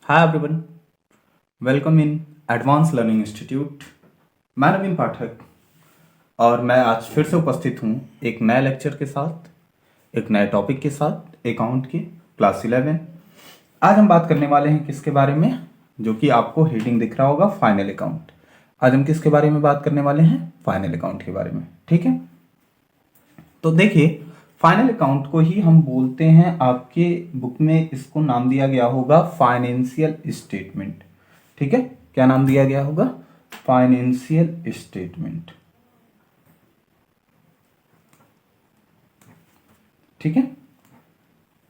Hi everyone, welcome in advance learning institute. मैं नवीन पाठक और मैं आज फिर से उपस्थित हूँ एक नए लेक्चर के साथ, एक नए टॉपिक के साथ, अकाउंट की क्लास 11। आज हम बात करने वाले हैं किसके बारे में, जो कि आपको हेडिंग दिख रहा होगा, फाइनल अकाउंट। आज हम किसके बारे में बात करने वाले हैं? फाइनल अकाउंट के बारे में। ठीक है, तो देखिए, फाइनल अकाउंट को ही हम बोलते हैं, आपके बुक में इसको नाम दिया गया होगा फाइनेंशियल स्टेटमेंट। ठीक है, क्या नाम दिया गया होगा? Financial statement. ठीक है,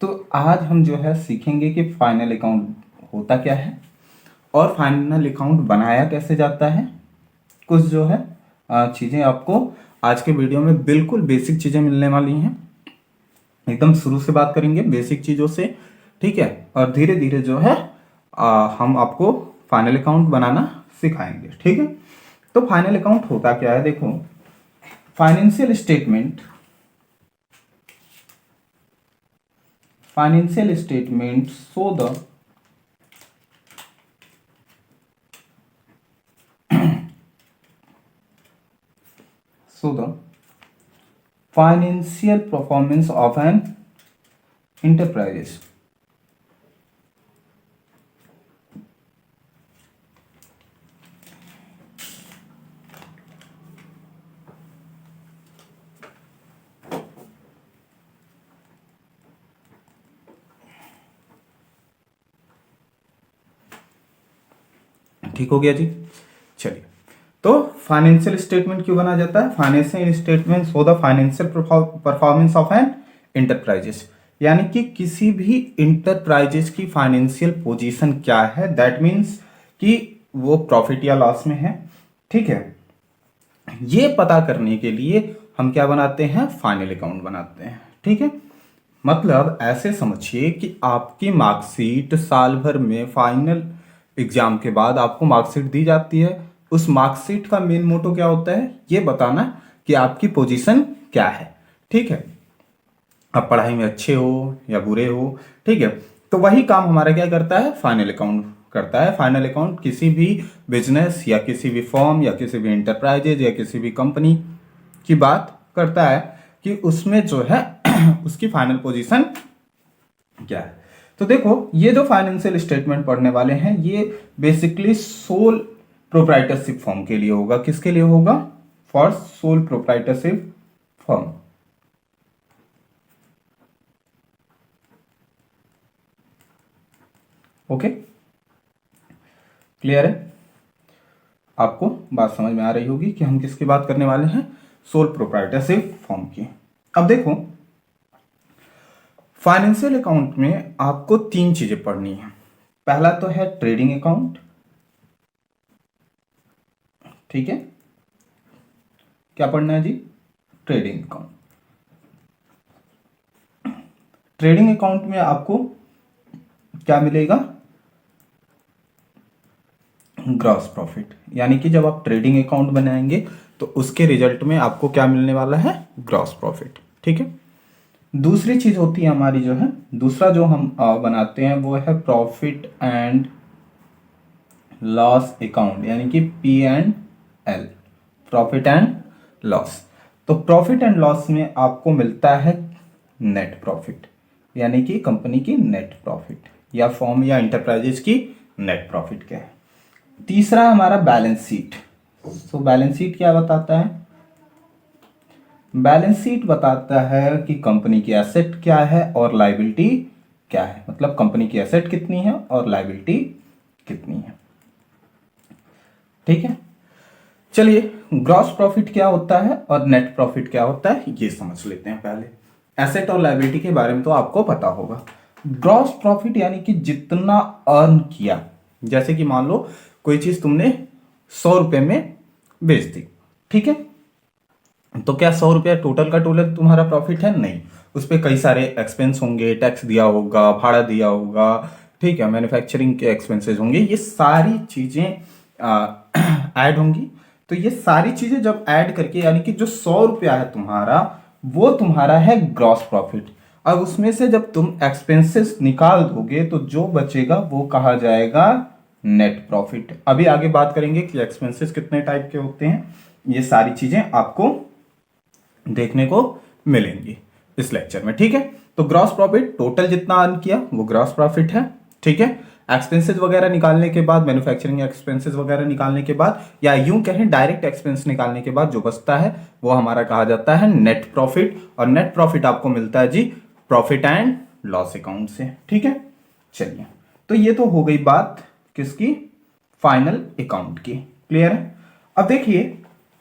तो आज हम जो है सीखेंगे कि फाइनल अकाउंट होता क्या है और फाइनल अकाउंट बनाया कैसे जाता है। कुछ जो है चीज़ें आपको आज के वीडियो में बिल्कुल बेसिक चीज़ें मिलने वाली हैं। एकदम शुरू से बात करेंगे बेसिक चीज़ों से। ठीक है, और धीरे धीरे जो है हम आपको फाइनल अकाउंट बनाना सिखाएंगे। ठीक है, तो फाइनल अकाउंट होता क्या है? देखो, financial statement, financial statement show the financial performance of an enterprise। ठीक हो गया जी। चलिए, तो फाइनेंशियल स्टेटमेंट क्यों बना जाता है? Financial statement show the financial performance of an enterprises, यानी कि किसी भी इंटरप्राइजेस की फाइनेंशियल पोजीशन क्या है। दैट मीन्स कि वो प्रॉफिट या लॉस में है। ठीक है, ये पता करने के लिए हम क्या बनाते हैं? फाइनल अकाउंट बनाते हैं। ठीक है, मतलब ऐसे समझिए कि आपकी मार्कशीट साल भर में फाइनल एग्जाम के बाद आपको मार्कशीट दी जाती है। उस मार्कशीट का मेन मोटो क्या होता है? ये बताना कि आपकी पोजीशन क्या है। ठीक है, आप पढ़ाई में अच्छे हो या बुरे हो। ठीक है, तो वही काम हमारा क्या करता है? फाइनल अकाउंट करता है। फाइनल अकाउंट किसी भी बिजनेस या किसी भी फॉर्म या किसी भी इंटरप्राइजेज या किसी भी कंपनी की बात करता है कि उसमें जो है उसकी फाइनल पोजीशन क्या है। तो देखो, ये जो फाइनेंशियल स्टेटमेंट पढ़ने वाले हैं, ये बेसिकली सोल प्रोप्राइटरशिप फॉर्म के लिए होगा। किसके लिए होगा? For sole proprietorship form. Okay, clear है? आपको बात समझ में आ रही होगी कि हम किसकी बात करने वाले हैं? सोल प्रोप्राइटरशिप फॉर्म की। अब देखो, फाइनेंशियल अकाउंट में आपको तीन चीजें पढ़नी है। पहला तो है ट्रेडिंग अकाउंट। ठीक है, क्या पढ़ना है जी? Trading account. ट्रेडिंग अकाउंट में आपको क्या मिलेगा? ग्रॉस प्रॉफिट, यानी कि जब आप ट्रेडिंग अकाउंट बनाएंगे तो उसके रिजल्ट में आपको क्या मिलने वाला है? Gross profit. ठीक है, दूसरी चीज होती है हमारी जो है, दूसरा जो हम बनाते हैं वो है प्रॉफिट एंड लॉस अकाउंट, यानी कि P&L, प्रॉफिट एंड लॉस। तो प्रॉफिट एंड लॉस में आपको मिलता है नेट प्रॉफिट, यानी कि कंपनी की नेट प्रॉफिट या फॉर्म या इंटरप्राइजेज की नेट प्रॉफिट क्या है। तीसरा हमारा बैलेंस शीट। तो बैलेंस शीट क्या बताता है? बैलेंस शीट बताता है कि कंपनी की एसेट क्या है और लायबिलिटी क्या है, मतलब कंपनी की एसेट कितनी है और लायबिलिटी कितनी है। ठीक है, चलिए, ग्रॉस प्रॉफिट क्या होता है और नेट प्रॉफिट क्या होता है ये समझ लेते हैं पहले। एसेट और लायबिलिटी के बारे में तो आपको पता होगा। ग्रॉस प्रॉफिट यानी कि जितना अर्न किया, जैसे कि मान लो कोई चीज तुमने 100 रुपए में बेच दी। ठीक है, तो क्या 100 रुपया टोटल का टोटल तुम्हारा प्रॉफिट है? नहीं, उस पर कई सारे एक्सपेंस होंगे, टैक्स दिया होगा, भाड़ा दिया होगा। ठीक है, मैन्युफैक्चरिंग के एक्सपेंसेस होंगे, ये सारी चीजें ऐड होंगी। तो ये सारी चीजें जब ऐड करके, यानी कि जो 100 रुपया है तुम्हारा, वो तुम्हारा है ग्रॉस प्रॉफिट। अब उसमें से जब तुम एक्सपेंसेस निकाल दोगे तो जो बचेगा वो कहा जाएगा नेट प्रॉफिट। अभी आगे बात करेंगे कि एक्सपेंसेस कितने टाइप के होते हैं, ये सारी चीजें आपको देखने को मिलेंगी इस लेक्चर में, ठीक है। तो ग्रॉस प्रॉफिट टोटल जितना अर्न किया वो ग्रॉस प्रॉफिट है, ठीक है। एक्सपेंसेस वगैरह निकालने के बाद, मैन्युफैक्चरिंग एक्सपेंसेस वगैरह निकालने के बाद, या यूं कहें डायरेक्ट एक्सपेंस निकालने के बाद जो बचता है वो हमारा कहा जाता है नेट प्रॉफिट। और नेट प्रॉफिट आपको मिलता है जी प्रॉफिट एंड लॉस अकाउंट से, ठीक है। चलिए, तो ये तो हो गई बात किसकी, फाइनल अकाउंट की, क्लियर है। अब देखिए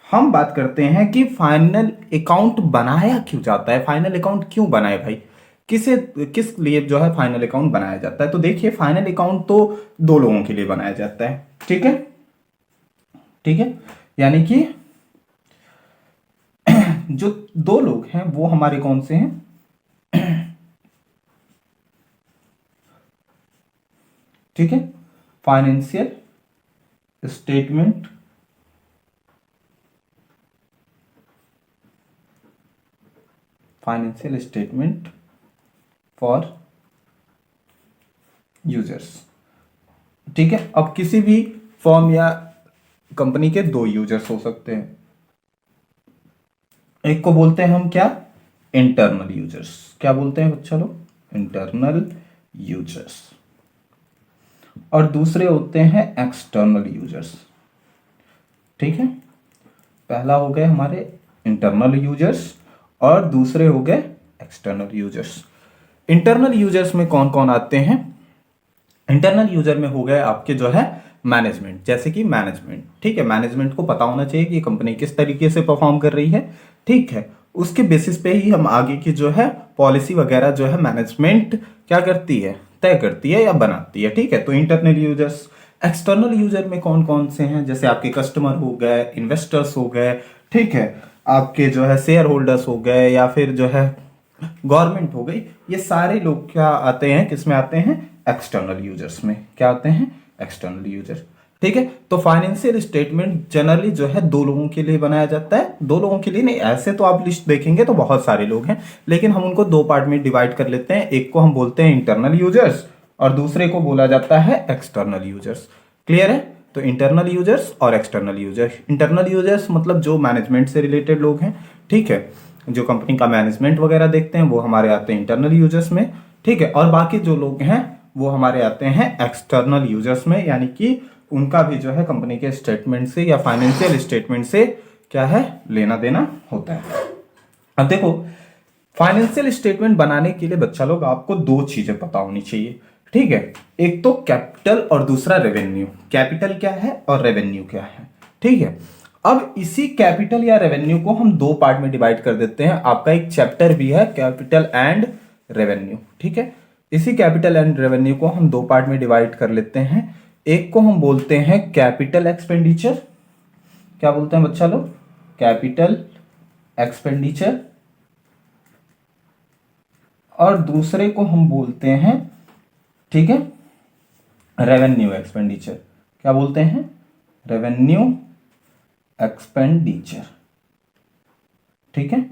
हम बात करते हैं कि फाइनल अकाउंट बनाया क्यों जाता है, फाइनल अकाउंट क्यों बनाए भाई, किस लिए जो है फाइनल अकाउंट बनाया जाता है। तो देखिए फाइनल अकाउंट तो दो लोगों के लिए बनाया जाता है, ठीक है, ठीक है। यानी कि जो दो लोग हैं वो हमारे कौन से हैं, ठीक है, फाइनेंशियल स्टेटमेंट फॉर यूजर्स, ठीक है। अब किसी भी फॉर्म या कंपनी के दो यूजर्स हो सकते हैं, एक को बोलते हैं हम क्या, इंटरनल यूजर्स। क्या बोलते हैं बच्चा लोग, इंटरनल यूजर्स। और दूसरे होते हैं एक्सटर्नल यूजर्स, ठीक है। पहला हो गए हमारे इंटरनल यूजर्स और दूसरे हो गए एक्सटर्नल यूजर्स। इंटरनल यूजर्स में कौन कौन आते हैं, इंटरनल यूजर में हो गए आपके जो है मैनेजमेंट, जैसे कि मैनेजमेंट, ठीक है। मैनेजमेंट को पता होना चाहिए कि कंपनी किस तरीके से परफॉर्म कर रही है, ठीक है। उसके बेसिस पे ही हम आगे की जो है पॉलिसी वगैरह जो है मैनेजमेंट क्या करती है, तय करती है या बनाती है, ठीक है। तो इंटरनल यूजर्स। एक्सटर्नल यूजर में कौन कौन से हैं, जैसे आपके कस्टमर हो गए, इन्वेस्टर्स हो गए, ठीक है, आपके जो है शेयर होल्डर्स हो गए, या फिर जो है गवर्नमेंट हो गई। ये सारे लोग क्या आते हैं, किस में आते हैं, एक्सटर्नल यूजर्स में। क्या आते हैं, एक्सटर्नल यूजर, ठीक है। तो फाइनेंशियल स्टेटमेंट जनरली जो है दो लोगों के लिए बनाया जाता है, दो लोगों के लिए नहीं, ऐसे तो आप लिस्ट देखेंगे तो बहुत सारे लोग हैं, लेकिन हम उनको दो पार्ट में डिवाइड कर लेते हैं। एक को हम बोलते हैं इंटरनल यूजर्स और दूसरे को बोला जाता है एक्सटर्नल यूजर्स, क्लियर है। तो इंटरनल यूजर्स और एक्सटर्नल यूजर्स। इंटरनल यूजर्स मतलब जो मैनेजमेंट से रिलेटेड लोग हैं, ठीक है, जो कंपनी का मैनेजमेंट वगैरह देखते हैं वो हमारे आते हैं इंटरनल यूजर्स में, ठीक है। और बाकी जो लोग हैं वो हमारे आते हैं एक्सटर्नल यूजर्स में, यानी कि उनका भी जो है कंपनी के स्टेटमेंट से या फाइनेंशियल स्टेटमेंट से क्या है, लेना देना होता है। अब देखो फाइनेंशियल स्टेटमेंट बनाने के लिए बच्चा लोग आपको दो चीजें पता होनी चाहिए, ठीक है। एक तो कैपिटल और दूसरा रेवेन्यू। कैपिटल क्या है और रेवेन्यू क्या है, ठीक है। अब इसी कैपिटल या रेवेन्यू को हम दो पार्ट में डिवाइड कर देते हैं। आपका एक चैप्टर भी है कैपिटल एंड रेवेन्यू, ठीक है। इसी कैपिटल एंड रेवेन्यू को हम दो पार्ट में डिवाइड कर लेते हैं। एक को हम बोलते हैं कैपिटल एक्सपेंडिचर। क्या बोलते हैं बच्चा लोग, कैपिटल एक्सपेंडिचर। और दूसरे को हम बोलते हैं, ठीक है, रेवेन्यू एक्सपेंडिचर। क्या बोलते हैं, रेवेन्यू एक्सपेंडिचर, ठीक है।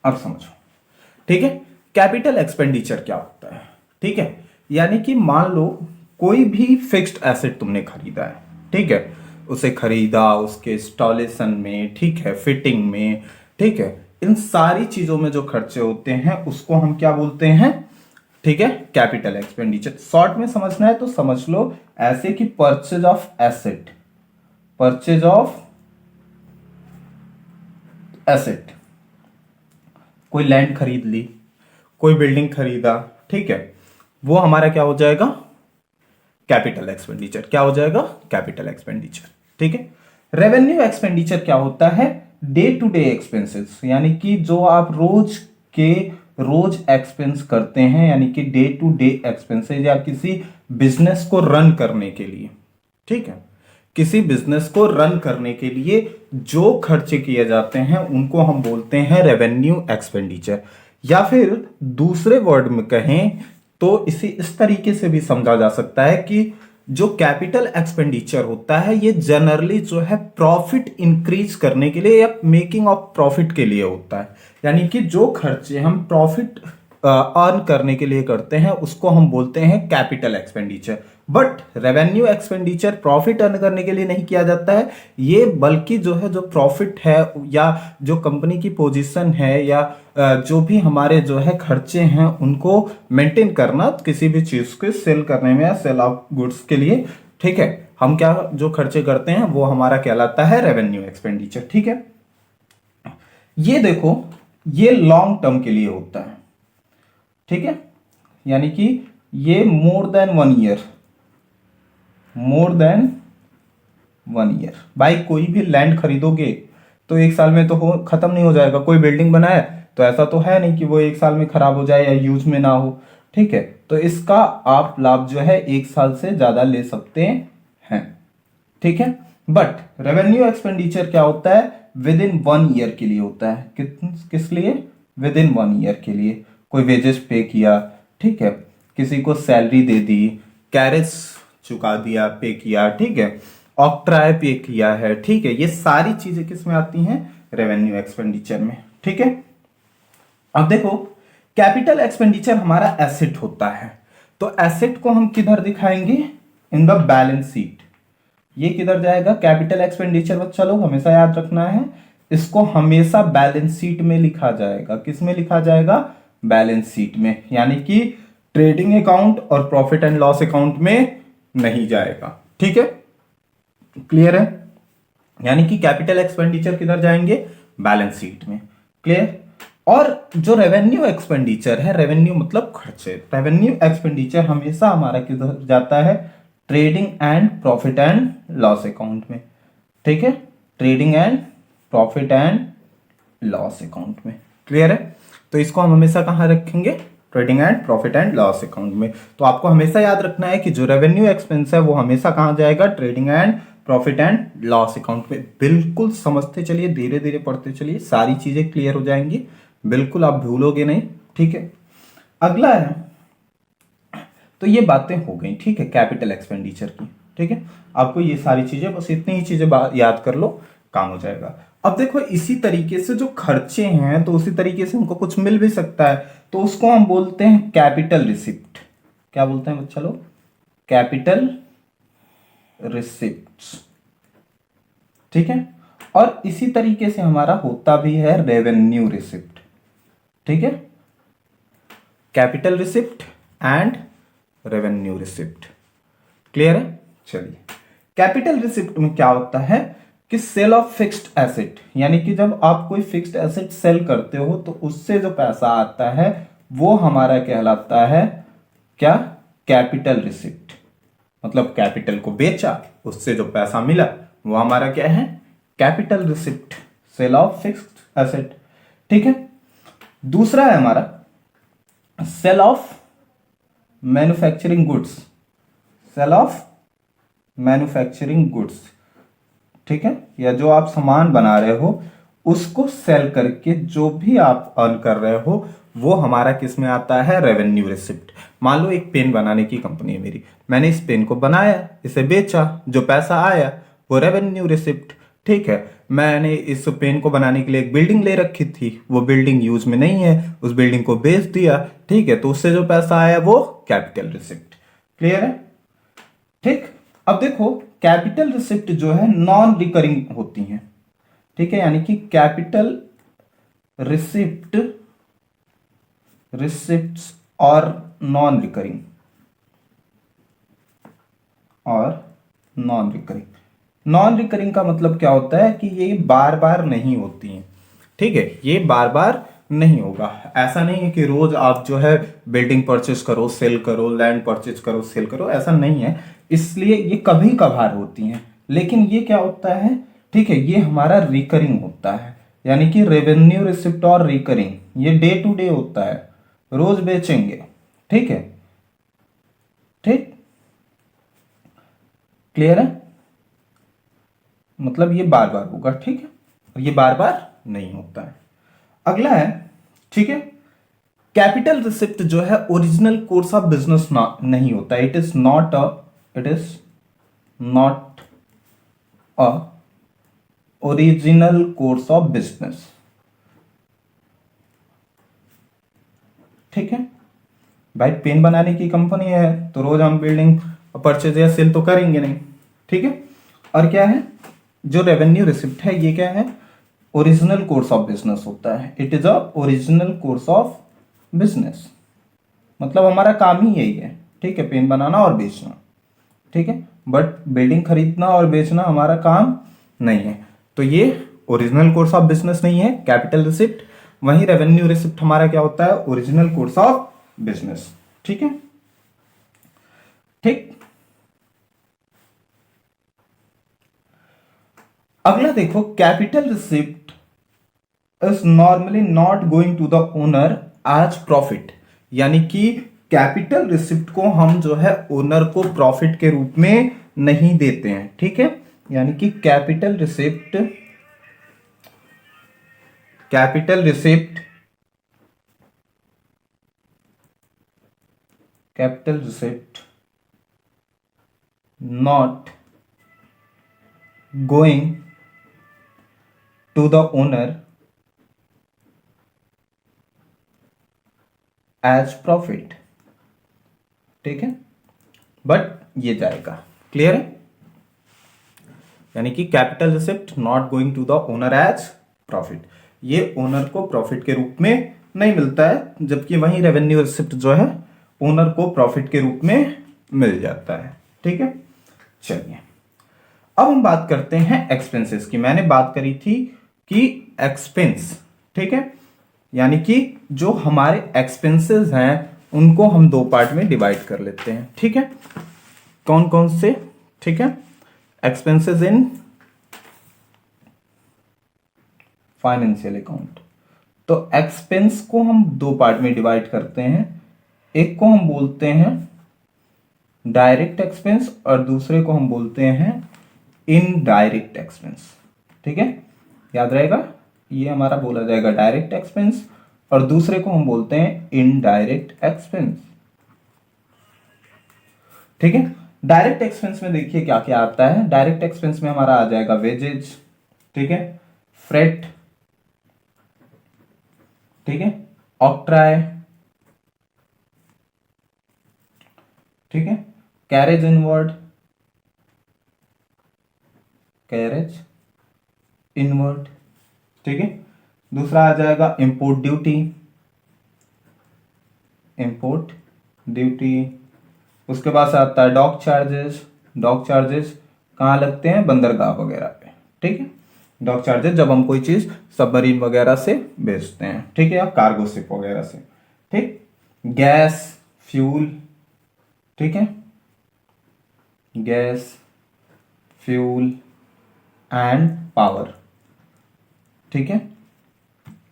अब समझो, ठीक है। कैपिटल एक्सपेंडिचर क्या होता है, ठीक है, यानी कि मान लो कोई भी फिक्स्ड एसेट तुमने खरीदा है, ठीक है, उसे खरीदा, उसके इंस्टॉलेशन में, ठीक है, फिटिंग में, ठीक है, इन सारी चीजों में जो खर्चे होते हैं उसको हम क्या बोलते हैं, ठीक है, कैपिटल एक्सपेंडिचर। शॉर्ट में समझना है तो समझ लो ऐसे कि purchase of asset, purchase of asset, कोई लैंड खरीद ली, कोई बिल्डिंग खरीदा, ठीक है, वो हमारा क्या हो जाएगा, कैपिटल एक्सपेंडिचर। क्या हो जाएगा, कैपिटल एक्सपेंडिचर, ठीक है। रेवेन्यू एक्सपेंडिचर क्या होता है, डे टू डे एक्सपेंसेस, यानी कि जो आप रोज एक्सपेंस करते हैं, यानी कि डे टू डे एक्सपेंसेस, या किसी बिजनेस को रन करने के लिए, ठीक है, किसी बिजनेस को रन करने के लिए जो खर्चे किए जाते हैं उनको हम बोलते हैं रेवेन्यू एक्सपेंडिचर। या फिर दूसरे वर्ड में कहें तो इसे इस तरीके से भी समझा जा सकता है कि जो कैपिटल एक्सपेंडिचर होता है ये जनरली जो है प्रॉफिट इंक्रीज करने के लिए या मेकिंग ऑफ प्रॉफिट के लिए होता है। यानी कि जो खर्चे हम प्रॉफिट अर्न करने के लिए करते हैं उसको हम बोलते हैं capital expenditure. But revenue expenditure profit earn करने के लिए नहीं किया जाता है, ये बल्कि जो है जो प्रॉफिट है या जो कंपनी की पोजीशन है या जो भी हमारे जो है खर्चे हैं उनको मेंटेन करना किसी भी चीज को सेल करने में या सेल ऑफ गुड्स के लिए, ठीक है, हम क्या जो खर्चे करते हैं वो हमारा कहलाता है रेवेन्यू एक्सपेंडिचर। ठीक है, ये देखो ये लॉन्ग टर्म के लिए होता है, ठीक है, यानी कि ये more than 1 year, more than 1 year. भाई कोई भी लैंड खरीदोगे तो 1 साल में तो खत्म नहीं हो जाएगा। कोई बिल्डिंग बनाए तो ऐसा तो है नहीं कि वो 1 साल में खराब हो जाए या यूज में ना हो, ठीक है, तो इसका आप लाभ जो है 1 साल से ज्यादा ले सकते हैं, ठीक है। बट रेवेन्यू एक्सपेंडिचर क्या होता है, विद इन 1 ईयर के लिए होता है। किस लिए, विद इन 1 ईयर के लिए। कोई वेजेस पे किया, ठीक है, किसी को सैलरी दे दी, कैरेज चुका दिया, पे किया, ठीक है, ऑक्ट्राय पे किया है, ठीक है, ये सारी चीजें किस में आती हैं, रेवेन्यू एक्सपेंडिचर में, ठीक है। अब देखो कैपिटल एक्सपेंडिचर हमारा एसेट होता है, तो एसेट को हम किधर दिखाएंगे, इन द बैलेंस शीट। ये किधर जाएगा, कैपिटल एक्सपेंडिचर बच्चा लोग हमेशा याद रखना है, इसको हमेशा बैलेंस शीट में लिखा जाएगा। किस में लिखा जाएगा, बैलेंस शीट में, यानी कि ट्रेडिंग अकाउंट और प्रॉफिट एंड लॉस अकाउंट में नहीं जाएगा, ठीक है, क्लियर है। यानी कि कैपिटल एक्सपेंडिचर किधर जाएंगे, बैलेंस शीट में, क्लियर। और जो रेवेन्यू एक्सपेंडिचर है, रेवेन्यू मतलब खर्चे, रेवेन्यू एक्सपेंडिचर हमेशा हमारा किधर जाता है, trading and profit and loss account में, ठीक है, trading and profit and loss account में, क्लियर है। तो इसको हम हमेशा कहां रखेंगे, trading and profit and loss account में। तो आपको हमेशा याद रखना है कि जो रेवेन्यू एक्सपेंस है वो हमेशा कहां जाएगा, trading and profit and loss account में। बिल्कुल समझते चलिए, धीरे धीरे पढ़ते चलिए, सारी चीजें क्लियर हो जाएंगी, बिल्कुल आप भूलोगे नहीं, ठीक है। अगला है, तो ये बातें हो गई, ठीक है, कैपिटल एक्सपेंडिचर की, ठीक है। आपको ये सारी चीजें, बस इतनी ही चीजें याद कर लो, काम हो जाएगा। अब देखो इसी तरीके से जो खर्चे हैं तो उसी तरीके से हमको कुछ मिल भी सकता है, तो उसको हम बोलते हैं कैपिटल रिसिप्ट। क्या बोलते हैं बच्चा लोग, कैपिटल रिसिप्ट्स, ठीक है। और इसी तरीके से हमारा होता भी है रेवेन्यू रिसिप्ट, ठीक है, capital receipt and revenue receipt, clear है। चलिए, कैपिटल रिसिप्ट में क्या होता है कि सेल ऑफ फिक्स्ड एसेट, यानी कि जब आप कोई फिक्स्ड एसेट सेल करते हो तो उससे जो पैसा आता है वो हमारा कहलाता है क्या, कैपिटल रिसिप्ट। मतलब कैपिटल को बेचा, उससे जो पैसा मिला वो हमारा क्या है, capital receipt, sale of fixed asset, ठीक है। दूसरा है हमारा sale of manufacturing goods, sale of manufacturing goods, ठीक है, या जो आप सामान बना रहे हो उसको सेल करके जो भी आप अर्न कर रहे हो वो हमारा किस में आता है, रेवेन्यू रिसिप्ट। मान लो एक पेन बनाने की कंपनी है मेरी, मैंने इस पेन को बनाया, इसे बेचा, जो पैसा आया वो रेवेन्यू रिसिप्ट, ठीक है। मैंने इस पेन को बनाने के लिए एक बिल्डिंग ले रखी थी, वो बिल्डिंग यूज में नहीं है, उस बिल्डिंग को बेच दिया, ठीक है, तो उससे जो पैसा आया वो कैपिटल रिसिप्ट, क्लियर है, ठीक। अब देखो कैपिटल रिसिप्ट जो है नॉन रिकरिंग होती हैं, ठीक है, यानी कि कैपिटल रिसिप्ट, रिसिप्ट्स और नॉन रिकरिंग, और नॉन रिकरिंग। नॉन रिकरिंग का मतलब क्या होता है कि ये बार बार नहीं होती हैं, ठीक है, ये बार बार नहीं होगा। ऐसा नहीं है कि रोज आप जो है बिल्डिंग परचेस करो सेल करो, लैंड परचेस करो सेल करो, ऐसा नहीं है, इसलिए ये कभी कभार होती हैं। लेकिन ये क्या होता है, ठीक है, ये हमारा रिकरिंग होता है, यानी कि रेवेन्यू रिसिप्ट और रिकरिंग ये डे टू डे होता है, रोज बेचेंगे, ठीक है, ठीक, क्लियर है। मतलब ये बार बार होगा, ठीक है, और ये बार बार नहीं होता है। अगला है, ठीक है, कैपिटल रिसिप्ट जो है ओरिजिनल कोर्स ऑफ बिजनेस नहीं होता, it is not a it is not a original course of business. ठीक है भाई, पेन बनाने की कंपनी है तो रोज हम बिल्डिंग परचेज या सेल तो करेंगे नहीं। ठीक है, और क्या है जो रेवेन्यू रिसिप्ट है ये क्या है, ओरिजिनल कोर्स ऑफ बिजनेस होता है। It is a original course of business, मतलब हमारा काम ही यही है। ठीक है, पेन बनाना और बेचना। ठीक है, बट बिल्डिंग खरीदना और बेचना हमारा काम नहीं है। तो ये ओरिजिनल कोर्स ऑफ बिजनेस नहीं है, कैपिटल रिसिप्ट। वहीं रेवेन्यू रिसिप्ट हमारा क्या होता है, ओरिजिनल कोर्स ऑफ बिजनेस। ठीक है, ठीक। अगला देखो, capital receipt is normally not going to the owner as profit. यानी कि कैपिटल रिसिप्ट को हम जो है ओनर को प्रॉफिट के रूप में नहीं देते हैं। ठीक है, यानी कि capital receipt not going to the owner as profit. ठीक है, बट ये जाएगा। क्लियर है, यानी कि capital receipt not going to the owner as profit, ये ओनर को प्रॉफिट के रूप में नहीं मिलता है, जबकि वही रेवेन्यू रिसिप्ट जो है ओनर को प्रॉफिट के रूप में मिल जाता है। ठीक है, चलिए अब हम बात करते हैं एक्सपेंसेस की। मैंने बात करी थी कि एक्सपेंस, ठीक है, यानी कि जो हमारे एक्सपेंसेस हैं उनको हम दो पार्ट में डिवाइड कर लेते हैं। ठीक है, कौन कौन से, ठीक है, एक्सपेंसेस इन फाइनेंशियल अकाउंट। तो एक्सपेंस को हम दो पार्ट में डिवाइड करते हैं, एक को हम बोलते हैं डायरेक्ट एक्सपेंस और दूसरे को हम बोलते हैं इनडायरेक्ट एक्सपेंस। ठीक है, याद रहेगा, ये हमारा बोला जाएगा डायरेक्ट एक्सपेंस और दूसरे को हम बोलते हैं इनडायरेक्ट एक्सपेंस। ठीक है, डायरेक्ट एक्सपेंस में देखिए क्या क्या आता है। डायरेक्ट एक्सपेंस में हमारा आ जाएगा वेजेज, ठीक है, फ्रेट, ठीक है, ऑक्ट्राय, ठीक है, कैरेज इनवर्ड, कैरेज इनवर्ड, ठीक है। दूसरा आ जाएगा इंपोर्ट ड्यूटी, इंपोर्ट ड्यूटी। उसके बाद से आता है डॉक चार्जेस। डॉक चार्जेस कहाँ लगते हैं, बंदरगाह वगैरह पे। ठीक है, डॉक चार्जेस जब हम कोई चीज सबमरीन वगैरह से बेचते हैं, ठीक है, या कार्गो शिप वगैरह से। ठीक, गैस, फ्यूल, ठीक है, गैस, फ्यूल एंड पावर। ठीक है,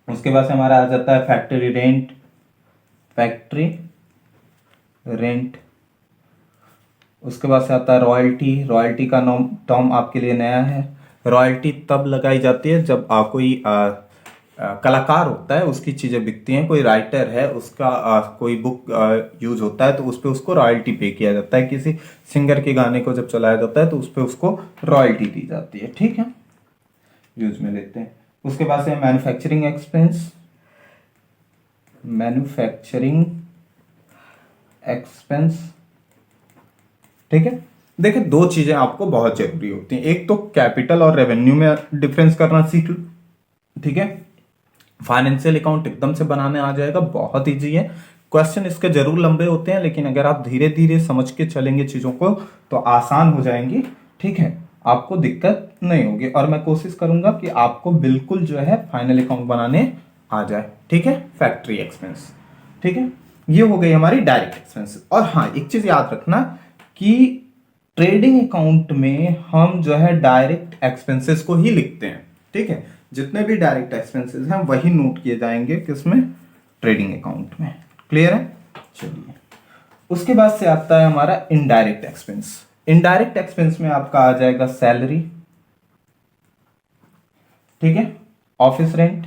उसके बाद से हमारा आ जाता है फैक्ट्री रेंट, फैक्ट्री रेंट। उसके बाद से आता है रॉयल्टी। रॉयल्टी का टर्म आपके लिए नया है। रॉयल्टी तब लगाई जाती है जब कोई कलाकार होता है, उसकी चीजें बिकती हैं, कोई राइटर है उसका कोई बुक यूज होता है तो उस पर उसको रॉयल्टी पे किया जाता है। किसी सिंगर के गाने को जब चलाया जाता है तो उस पर उसको रॉयल्टी दी जाती है। ठीक है, यूज में लेते हैं। उसके बाद से मैन्युफैक्चरिंग एक्सपेंस, मैन्युफैक्चरिंग एक्सपेंस। ठीक है, देखिए दो चीजें आपको बहुत जरूरी होती हैं, एक तो कैपिटल और रेवेन्यू में डिफरेंस करना सीख लो। ठीक है, फाइनेंशियल अकाउंट एकदम से बनाने आ जाएगा, बहुत इजी है। क्वेश्चन इसके जरूर लंबे होते हैं, लेकिन अगर आप धीरे धीरे समझ के चलेंगे चीजों को तो आसान हो जाएंगी। ठीक है, आपको दिक्कत नहीं होगी और मैं कोशिश करूंगा कि आपको बिल्कुल जो है फाइनल अकाउंट बनाने आ जाए। ठीक है, फैक्ट्री एक्सपेंस। ठीक है, ये हो गई हमारी डायरेक्ट एक्सपेंस। और हाँ, एक चीज याद रखना कि ट्रेडिंग अकाउंट में हम जो है डायरेक्ट एक्सपेंसेस को ही लिखते हैं। ठीक है, जितने भी डायरेक्ट एक्सपेंसेस हैं वही नोट किए जाएंगे किसमें, ट्रेडिंग अकाउंट में। क्लियर है, चलिए उसके बाद से आता है हमारा इनडायरेक्ट एक्सपेंस। इनडायरेक्ट एक्सपेंस में आपका आ जाएगा सैलरी, ठीक है, ऑफिस रेंट,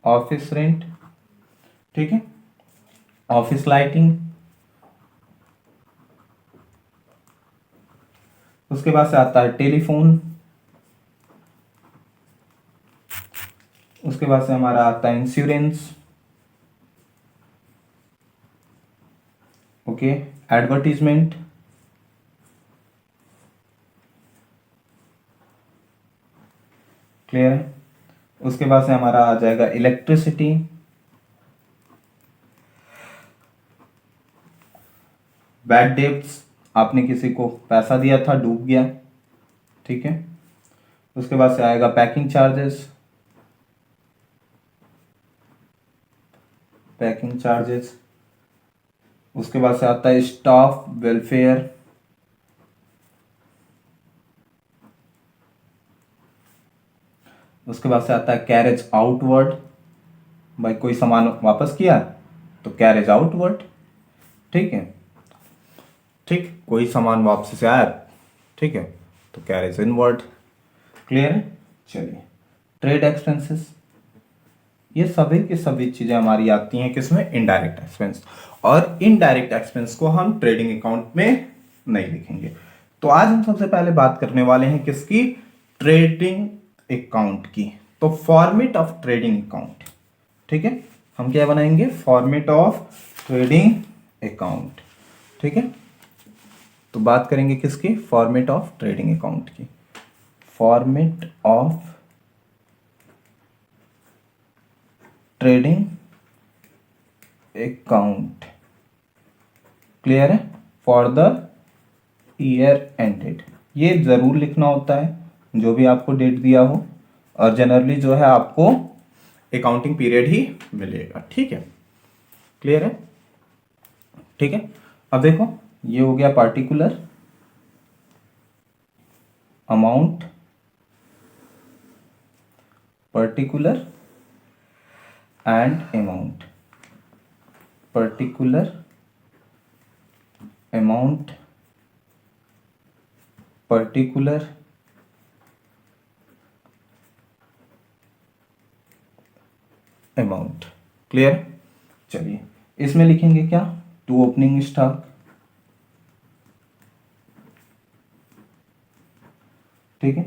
ऑफिस रेंट, ठीक है, ऑफिस लाइटिंग, उसके बाद से आता है टेलीफोन, उसके बाद से हमारा आता है इंश्योरेंस, ओके, एडवर्टीजमेंट, क्लियर है। उसके बाद से हमारा आ जाएगा इलेक्ट्रिसिटी, बैड डेब्ट्स, आपने किसी को पैसा दिया था डूब गया, ठीक है। उसके बाद से आएगा पैकिंग चार्जेस, पैकिंग चार्जेस। उसके बाद से आता है स्टाफ वेलफेयर, उसके बाद से आता है कैरेज आउटवर्ड, भाई कोई सामान वापस किया तो कैरेज आउटवर्ड, ठीक है, ठीक, कोई सामान वापस से आया, ठीक है, तो कैरेज इनवर्ड, क्लियर है। चलिए, ट्रेड एक्सपेंसेस, ये सभी की सभी चीजें हमारी आती हैं किसमें, इनडायरेक्ट एक्सपेंस, और इनडायरेक्ट एक्सपेंस को हम ट्रेडिंग अकाउंट में नहीं लिखेंगे। तो आज हम सबसे पहले बात करने वाले हैं किसकी, ट्रेडिंग अकाउंट की। तो फॉर्मेट ऑफ ट्रेडिंग अकाउंट, ठीक है, हम क्या बनाएंगे, फॉर्मेट ऑफ ट्रेडिंग अकाउंट, ठीक है। तो बात करेंगे किसकी, फॉर्मेट ऑफ ट्रेडिंग अकाउंट की, format of trading account, clear है, फॉर द ईयर एंडेड। ये जरूर लिखना होता है जो भी आपको डेट दिया हो, और जनरली जो है आपको अकाउंटिंग पीरियड ही मिलेगा, ठीक है, क्लियर है, ठीक है। अब देखो, ये हो गया particular amount, particular and amount, particular amount, particular amount, clear. चलिए, इसमें लिखेंगे क्या, टू ओपनिंग स्टॉक, ठीक है,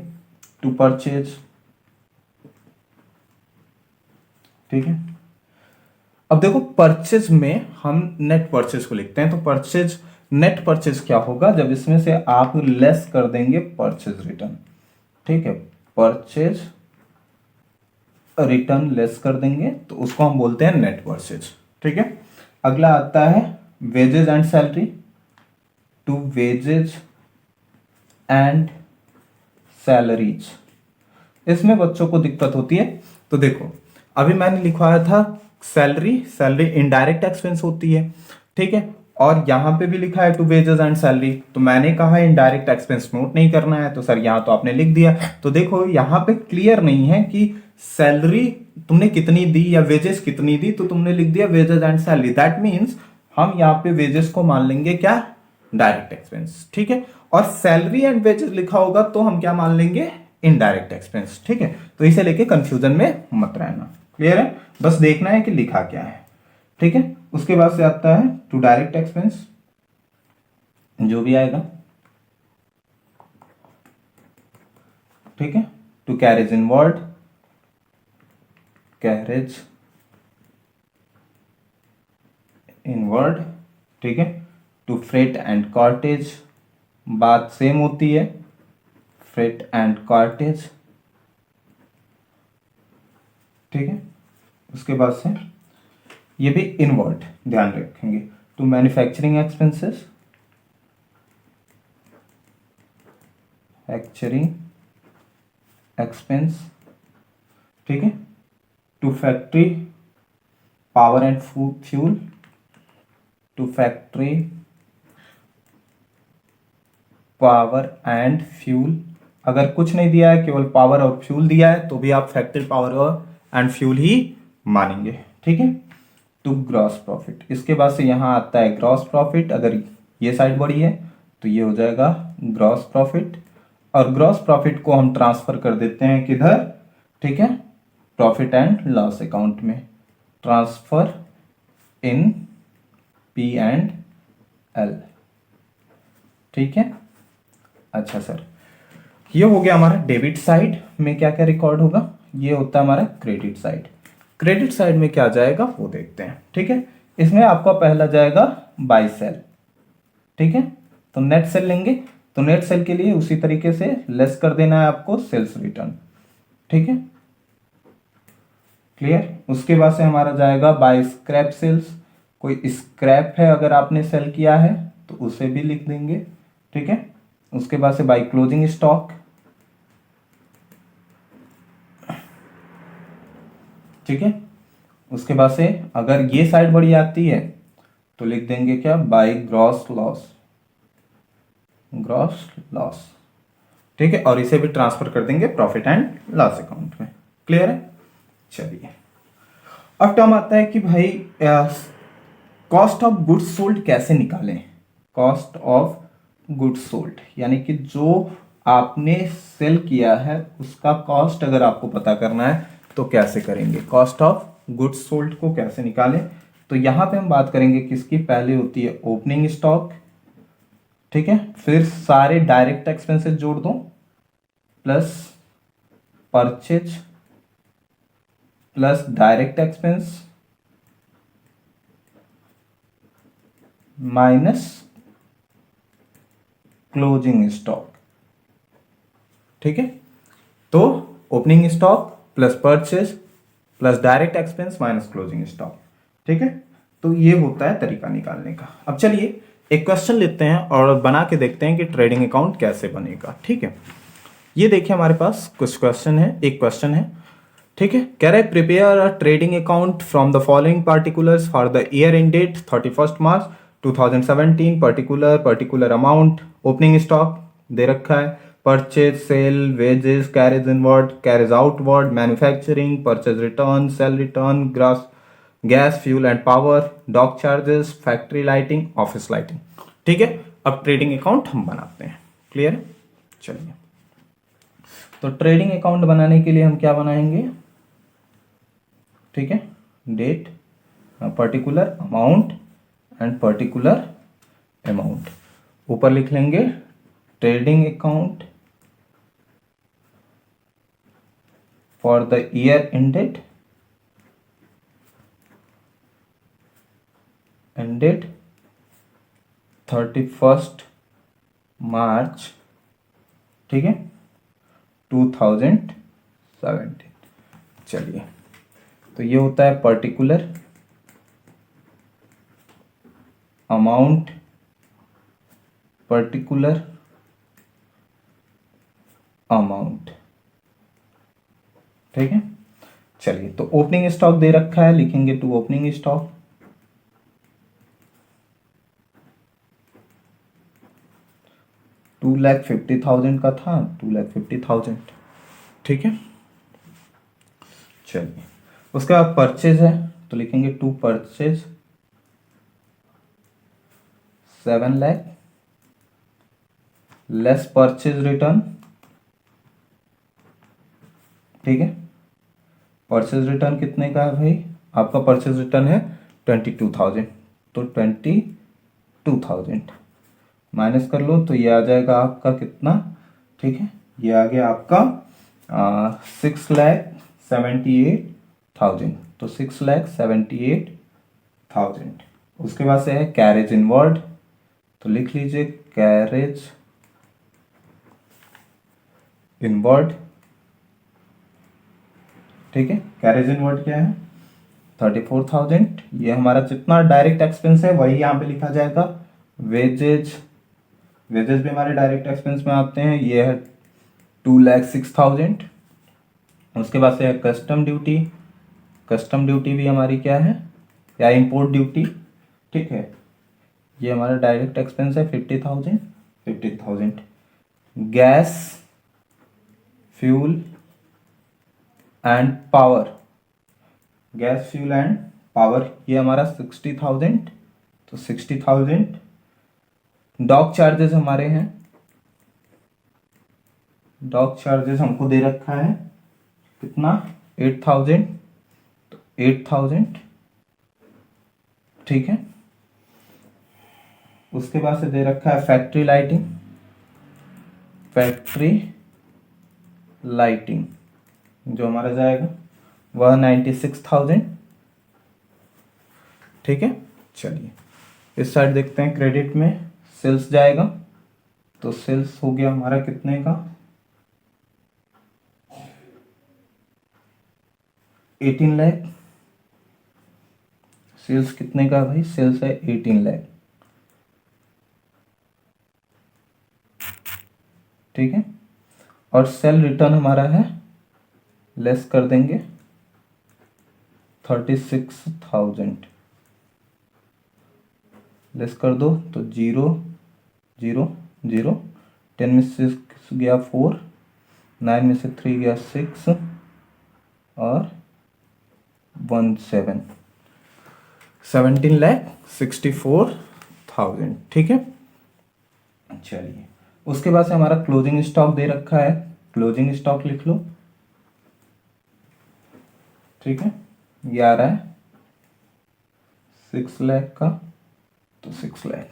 टू परचेज, ठीक है। अब देखो, परचेज में हम नेट परचेज को लिखते हैं, तो परचेज, नेट परचेज क्या होगा, जब इसमें से आप लेस कर देंगे परचेज रिटर्न, ठीक है, परचेज रिटर्न लेस कर देंगे तो उसको हम बोलते हैं नेट परचेज, ठीक है। अगला आता है wages and salary, to wages and salaries. इसमें बच्चों को दिक्कत होती है, तो देखो अभी मैंने लिखवाया था सैलरी, सैलरी इनडायरेक्ट एक्सपेंस होती है, ठीक है, और यहां पे भी लिखा है टू वेजेस एंड सैलरी, तो मैंने कहा इनडायरेक्ट एक्सपेंस नोट नहीं करना है, तो सर यहां तो आपने लिख दिया। तो देखो यहां पे क्लियर नहीं है कि सैलरी तुमने कितनी दी या वेजेस कितनी दी, तो तुमने लिख दिया wages and salary, that means हम यहाँ पे वेजेस को मान लेंगे क्या, डायरेक्ट एक्सपेंस, ठीक है, और सैलरी एंड वेजेस लिखा होगा तो हम क्या मान लेंगे, इनडायरेक्ट एक्सपेंस, ठीक है। तो इसे लेके कंफ्यूजन में मत रहना, क्लियर है, बस देखना है कि लिखा क्या है, ठीक है। उसके बाद से आता है टू डायरेक्ट एक्सपेंस, जो भी आएगा, ठीक है, to carriage inward, carriage inward, ठीक है, टू फ्रेट एंड कॉर्टेज, बात सेम होती है, फ्रेट एंड कॉर्टेज, ठीक है। उसके बाद से ये भी इनवर्ड ध्यान रखेंगे, to manufacturing expenses, manufacturing expense, ठीक है, to factory power and fuel, to factory power and fuel, अगर कुछ नहीं दिया है केवल पावर और फ्यूल दिया है तो भी आप फैक्ट्री पावर और एंड फ्यूल ही मानेंगे, ठीक है। टू ग्रॉस प्रॉफिट, इसके बाद से यहां आता है ग्रॉस प्रॉफिट, अगर ये साइड बड़ी है तो ये हो जाएगा ग्रॉस प्रॉफिट, और ग्रॉस प्रॉफिट को हम ट्रांसफर कर देते हैं किधर, ठीक है, प्रॉफिट एंड लॉस अकाउंट में, ट्रांसफर इन P&L, ठीक है, अच्छा सर, ये हो गया हमारा डेबिट साइड में क्या क्या रिकॉर्ड होगा, ये होता है हमारा क्रेडिट साइड। क्रेडिट साइड में क्या जाएगा वो देखते हैं, ठीक है। इसमें आपका पहला जाएगा बाय सेल, ठीक है। तो नेट सेल लेंगे, तो नेट सेल के लिए उसी तरीके से लेस कर देना है आपको सेल्स रिटर्न, ठीक है, क्लियर। उसके बाद से हमारा जाएगा बाय स्क्रैप सेल्स, कोई स्क्रैप है अगर आपने सेल किया है तो उसे भी लिख देंगे, ठीक है। उसके बाद से बाय क्लोजिंग स्टॉक, ठीक है। उसके बाद से अगर ये साइड बड़ी आती है तो लिख देंगे क्या, by gross loss, gross loss, ठीक है। और इसे भी ट्रांसफर कर देंगे प्रॉफिट एंड लॉस अकाउंट में, क्लियर है। चलिए अब टर्म आता है कि भाई कॉस्ट ऑफ गुड्स सोल्ड कैसे निकालें। कॉस्ट ऑफ गुड्स सोल्ड यानी कि जो आपने सेल किया है उसका कॉस्ट अगर आपको पता करना है तो कैसे करेंगे, कॉस्ट ऑफ गुड्स सोल्ड को कैसे निकालें। तो यहां पे हम बात करेंगे किसकी, पहले होती है ओपनिंग स्टॉक, ठीक है। फिर सारे डायरेक्ट एक्सपेंसेस जोड़ दो plus purchase plus direct expense minus closing stock, ठीक है। तो opening stock plus purchase plus direct expense minus closing stock, ठीक है। तो ये होता है तरीका निकालने का। अब चलिए एक क्वेश्चन लेते हैं और बना के देखते हैं कि ट्रेडिंग अकाउंट कैसे बनेगा, ठीक है। ये देखिए हमारे पास कुछ क्वेश्चन है, एक क्वेश्चन है, ठीक है। कह रहे prepare a trading account from the following particulars for the year end date 31 March 2017, particular amount, opening stock दे रखा है, purchase sale wages carriage inward carriage outward manufacturing purchase return sale return grass gas fuel and power dock charges factory lighting office lighting, ठीक है। अब trading account हम बनाते हैं, clear है। चलिए तो ट्रेडिंग अकाउंट बनाने के लिए हम क्या बनाएंगे, ठीक है, date particular amount and particular amount, ऊपर लिख लेंगे trading account for the year ended 31 March, ठीक है, 2017। चलिए तो ये होता है पर्टिकुलर अमाउंट पर्टिकुलर अमाउंट, ठीक है। चलिए तो ओपनिंग स्टॉक दे रखा है, लिखेंगे टू ओपनिंग स्टॉक, 2,50,000 का था, 2,50,000, ठीक है। चलिए उसके बाद परचेज है तो लिखेंगे to purchase 7 lakh less purchase return, ठीक है। परचेज रिटर्न कितने का है भाई, आपका परचेज रिटर्न है 22,000, तो 22,000 माइनस कर लो तो ये आ जाएगा आपका कितना, ठीक है, ये आ गया आपका 6,78,000, तो 6,78,000। उसके बाद से है कैरेज इनवर्ड, तो लिख लीजिए कैरेज इनवर्ड, ठीक है। कैरेज इनवर्ड क्या है 34,000, ये हमारा जितना डायरेक्ट एक्सपेंस है वही यहाँ पे लिखा जाएगा, वेजेज भी हमारे डायरेक्ट एक्सपेंस में आते हैं, ये है 2,06,000। उसके बाद से है कस्टम ड्यूटी, कस्टम ड्यूटी भी हमारी क्या है, या इंपोर्ट ड्यूटी, ठीक है, ये हमारा डायरेक्ट एक्सपेंस है 50,000। Gas fuel and power, gas fuel and power ये हमारा 60,000, तो 60,000। डॉक चार्जेस हमारे हैं, डॉक चार्जेस हमको दे रखा है कितना 8,000, तो 8,000, ठीक है। उसके बाद से दे रखा है फैक्ट्री लाइटिंग, फैक्ट्री लाइटिंग जो हमारा जाएगा वह 96,000। ठीक है, चलिए इस साइड देखते हैं। क्रेडिट में सेल्स जाएगा, तो सेल्स हो गया हमारा कितने का, 18 लाख। सेल्स कितने का भाई, सेल्स है 18 लाख। ठीक है, और सेल रिटर्न हमारा है, लेस कर देंगे 36,000, लेस कर दो तो 0 0 0, 10 में से 6 गया 4, 9 में से 3 गया 6 और 1 7, 17,64,000। ठीक है, चलिए उसके बाद से हमारा क्लोजिंग स्टॉक दे रखा है, क्लोजिंग स्टॉक लिख लो। ठीक है, ये आ रहा है 6 लाख का, तो 6 लाख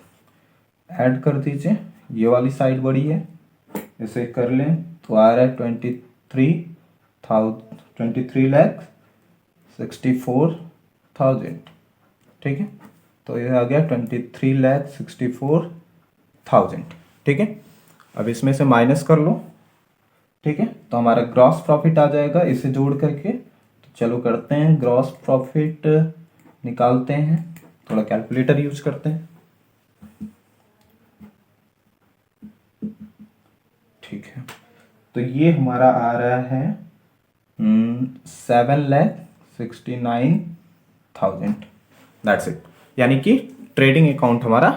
ऐड कर दीजिए। ये वाली साइड बड़ी है, इसे कर लें तो आ रहा है 23,64,000। ठीक है, तो ये आ गया 23,64,000। ठीक है, अब इसमें से माइनस कर लो। ठीक है, तो हमारा ग्रॉस प्रॉफिट आ जाएगा इसे जोड़ करके। तो चलो करते हैं, ग्रॉस प्रॉफिट निकालते हैं, थोड़ा कैलकुलेटर यूज करते हैं। ठीक है, तो ये हमारा आ रहा है 7,69,000। दैट्स इट, यानी कि ट्रेडिंग अकाउंट हमारा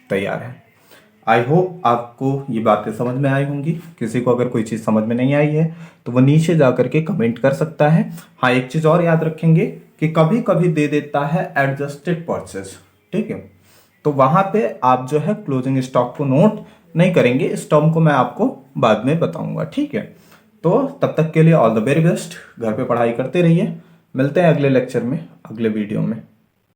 तैयार है। आई होप आपको ये बातें समझ में आई होंगी। किसी को अगर कोई चीज़ समझ में नहीं आई है तो वो नीचे जा करके कमेंट कर सकता है। हाँ, एक चीज़ और याद रखेंगे कि कभी कभी दे देता है एडजस्टेड परचेज। ठीक है, तो वहाँ पे आप जो है क्लोजिंग स्टॉक को नोट नहीं करेंगे, इस टर्म को मैं आपको बाद में बताऊंगा। ठीक है, तो तब तक के लिए ऑल द वेरी बेस्ट। घर पे पढ़ाई करते रहिए, मिलते हैं अगले लेक्चर में, अगले वीडियो में।